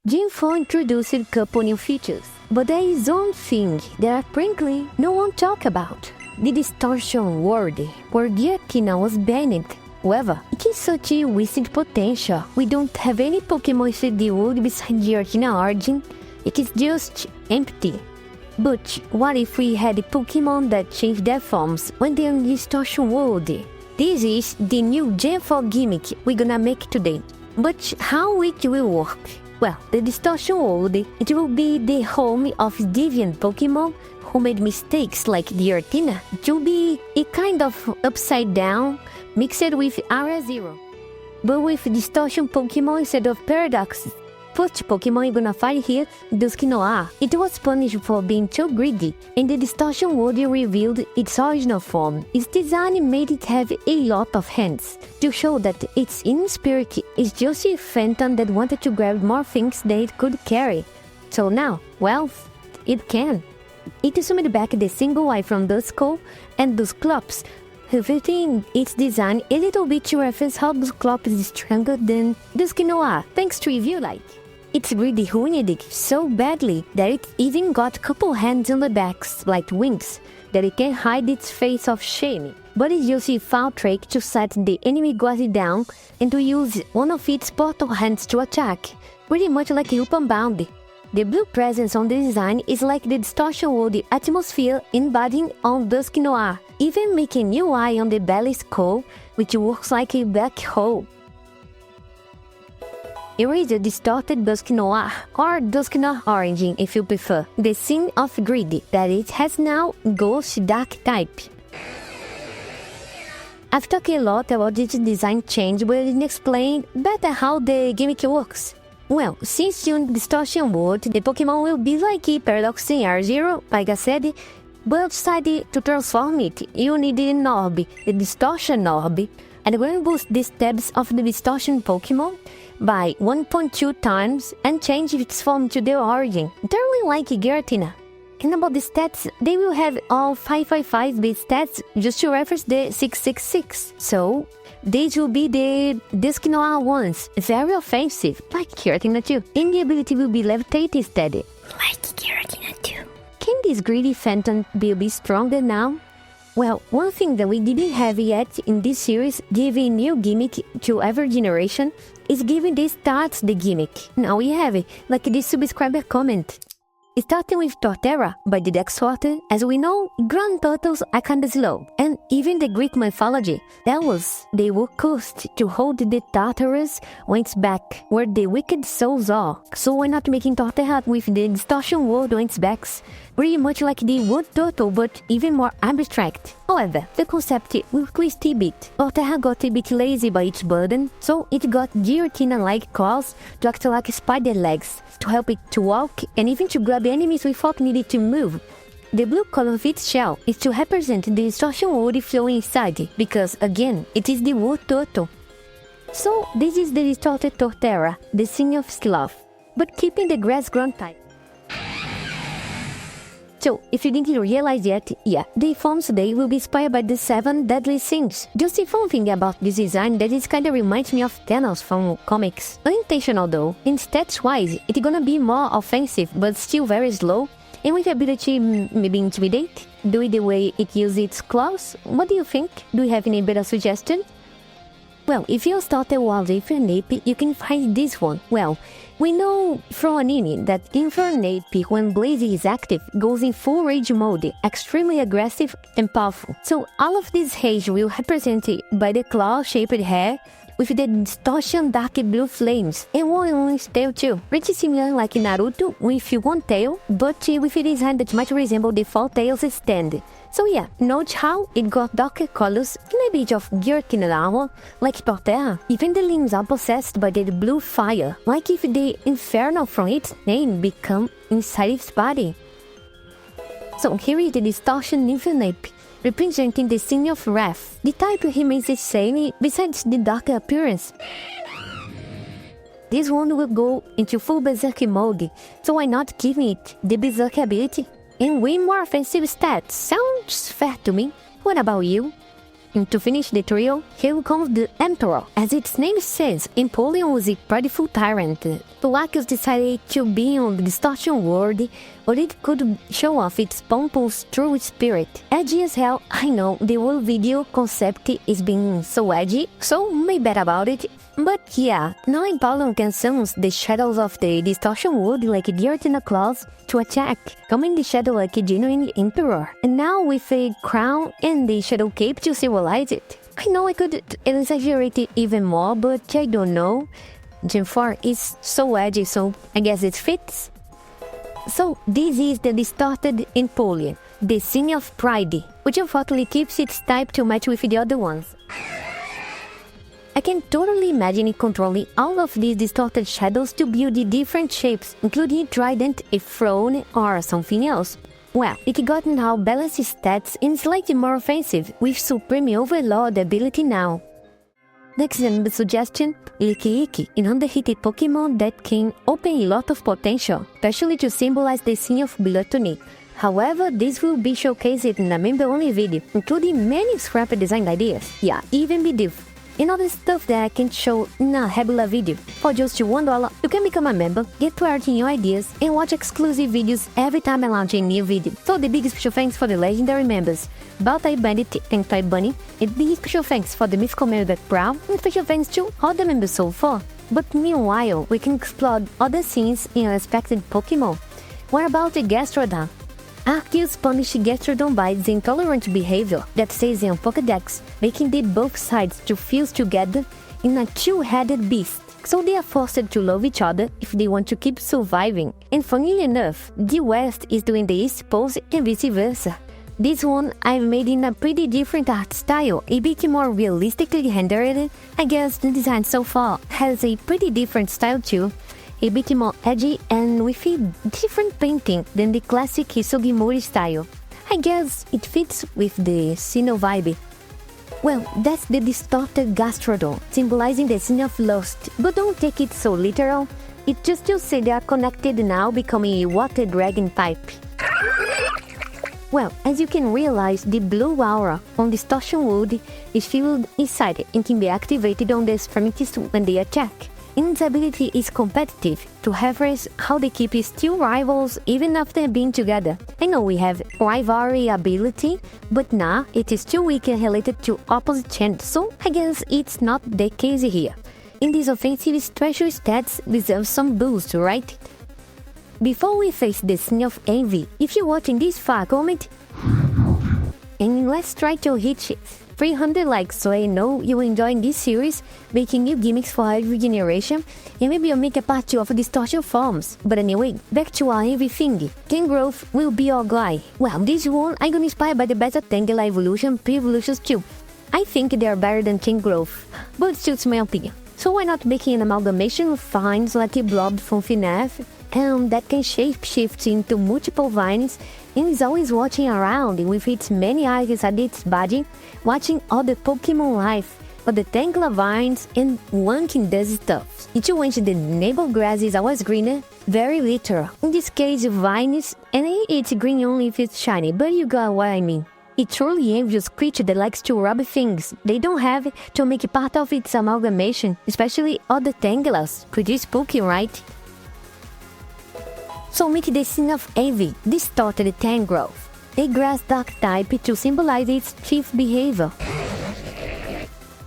Gym4 introduced a couple new features, but there is one thing that apparently no one talk about. The distortion world, where Giratina was banned. However, it is such a wasted potential. We don't have any Pokémon in the world besides Giratina origin. It is just empty. But what if we had Pokémon that change their forms when they are in the distortion world? This is the new Gen 4 gimmick we're gonna make today. But how it will work? Well, the distortion world, it will be the home of deviant Pokémon who made mistakes like Giratina. It will be a kind of upside down mixed with Area Zero, but with distortion Pokémon instead of paradoxes. First Pokémon you're gonna find here, Dusknoir. It was punished for being too greedy, and the distortion world revealed its original form. Its design made it have a lot of hands, to show that its inner spirit is just a phantom that wanted to grab more things than it could carry. So now, well, it can. It assumed back the single eye from Duskull and Dusclops, revealing its design a little bit to reference how Dusclops is stronger than Dusknoir, thanks to Review Like. It's really ruined it so badly that it even got a couple hands on the backs, like wings, that it can hide its face of shame. But it uses a foul trick to set the enemy guard down and to use one of its portal hands to attack, pretty much like Upbound. The blue presence on the design is like the distortion world atmosphere embodying on Dusknoir, even making a new eye on the belly skull, which works like a black hole. Here is a distorted Dusknoir, or Dusknoir origin if you prefer, the sin of greed, that it has now Ghost Dark type. I've talked a lot about this design change, but I didn't explain better how the gimmick works. Well, since you're in the distortion world, the Pokémon will be like a paradox in R0, like I said, but outside to transform it, you need an orb, the distortion orb, and we're going to boost the stats of the distortion Pokémon by 1.2 times and change its form to the origin, entirely like Giratina. And about the stats, they will have all 555 base stats just to reference the 666. So, these will be the Dusknoir ones, very offensive, like Giratina too. And the ability will be levitate instead, like Giratina too. Can this greedy phantom be stronger now? Well, one thing that we didn't have yet in this series, giving new gimmick to every generation, is giving the stats the gimmick. Now we have it, like this subscriber comment. Starting with Torterra by the Dexwater, as we know, ground turtles are kinda slow, and even the Greek mythology tells us they were cursed to hold the Tartarus on its back, where the wicked souls are. So why not making Torterra with the distortion world on its backs? Pretty much like the wood turtle, but even more abstract. However, the concept will twist a bit. Torterra got a bit lazy by its burden, so it got Giratina-like claws to act like spider legs, to help it to walk and even to grab enemies without needing to move. The blue color of its shell is to represent the distortion world flowing inside, because again, it is the wood turtle. So this is the distorted Torterra, the sin of sloth, but keeping the grass ground type. So, if you didn't realize yet, yeah, the forms today will be inspired by the 7 deadly sins. Just a fun thing about this design that it kinda reminds me of Thanos from comics. Unintentional though, in stats-wise, it's gonna be more offensive but still very slow, and with the ability maybe intimidate, do it the way it uses its claws. What do you think? Do you have any better suggestion? Well, if you start a wild Infernape, you can find this one. Well, we know from anime that Infernape, when Blaze is active, goes in full rage mode, extremely aggressive and powerful. So all of this rage will represented by the claw-shaped hair with the distortion dark blue flames, and one on its tail too. Pretty similar like Naruto with one tail, but with a design that might resemble the 4 tails stand. So yeah, note how it got darker colors and a bit of Giratina armor, like Torterra. Even the limbs are possessed by the blue fire, like if the Inferno from its name become inside its body. So here is the distortion Infernape, representing the sin of wrath. The type remains the same besides the darker appearance. This one will go into full berserk mode, so why not giving it the berserk ability? And way more offensive stats. Sounds fair to me. What about you? And to finish the trio, here comes the Emperor. As its name says, Empoleon was a prideful tyrant. Polakios decided to be on the distortion world, but it could show off its pompous true spirit. Edgy as hell, I know the whole video concept is being so edgy, so may bet about it. But yeah, now Empoleon can summon the shadows of the distortion world like Giratina claws to attack, coming the shadow like a genuine emperor. And now with a crown and the shadow cape to symbolize it. I know I could exaggerate it even more, but I don't know. Gen 4 is so edgy, so I guess it fits. So this is the distorted Empoleon, the Sin of Pride, which unfortunately keeps its type to match with the other ones. I can totally imagine it controlling all of these distorted shadows to build the different shapes, including a trident, a throne, or something else. Well, it got now balanced stats and slightly more offensive, with Supreme Overlord ability now. Next member suggestion, Iki, an underrated Pokémon that can open a lot of potential, especially to symbolize the sin of gluttony. However, this will be showcased in a member-only video, including many scrap design ideas. Yeah, even Bidoof. And other stuff that I can show in a regular video. For just $1, you can become a member, get priority new ideas, and watch exclusive videos every time I launch a new video. So the big special thanks for the legendary members, Baltai Bandit and Toy Bunny, and big special thanks for the mythical member Brown, and special thanks to all the members so far. But meanwhile, we can explore other scenes in respected Pokémon. What about the Gastrodon? Arceus punished Gastrodon by its intolerant behavior that stays in Pokédex, making the both sides to fuse together in a two-headed beast. So they are forced to love each other if they want to keep surviving. And funnily enough, the West is doing the East pose and vice versa. This one I've made in a pretty different art style, a bit more realistically rendered. I guess the design so far has a pretty different style too. A bit more edgy and with a different painting than the classic Hisugimori style. I guess it fits with the Sinnoh vibe. Well, that's the distorted Gastrodon, symbolizing the sin of lust, but don't take it so literal. It's just to say they are connected now, becoming a water dragon type. Well, as you can realize, the blue aura on Distortion World is filled inside and can be activated on the extremities when they attack. And its ability is competitive, to reference how they keep still rivals even after being together. I know we have rivalry ability, but now it is still weak and related to opposite gender, so I guess it's not the case here. In this offensive, special stats deserve some boost, right? Before we face the sin of envy, if you're watching this far, comment and let's try to hit 300 likes so I know you're enjoying this series, making new gimmicks for every generation, and maybe I'll make a part 2 of Distortion forms. But anyway, back to our envy thingy. King Growth will be our guy. Well, this one I got inspired by the Beta Tangela Evolution pre-evolutions too. I think they are better than King Growth, but it's just my opinion. So why not making an amalgamation of vines like a blob from FNAF, and that can shape-shift into multiple vines and is always watching around with its many eyes at its body, watching all the Pokémon life, but the Tangela vines and one can does stuff. It when the neighbor grass is always greener, very literal. In this case, vines, and it's green only if it's shiny, but you got what I mean. It truly envious creature that likes to rub things they don't have to make part of its amalgamation, especially other Tangelas. Pretty spooky, right? So meet the sin of envy, distorted Tangrowth, a grass dark type to symbolize its chief behavior.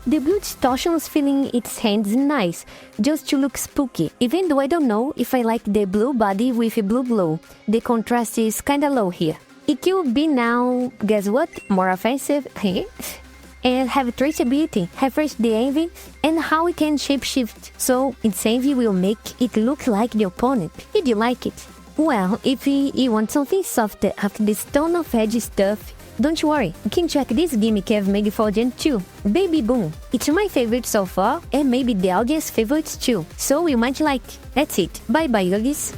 The blue distortion is feeling its hands nice, just to look spooky, even though I don't know if I like the blue body with a blue glow. The contrast is kinda low here. It could be now, guess what, more offensive, and have traceability, refresh the envy, and how it can shapeshift, so its envy will make it look like the opponent. Did you like it? Well, if you want something softer after this ton of edgy stuff, don't worry, you can check this gimmick I've made for Gen 2, Baby Boom. It's my favorite so far, and maybe the audience favorites too, so you might like. That's it, bye bye, Yogis.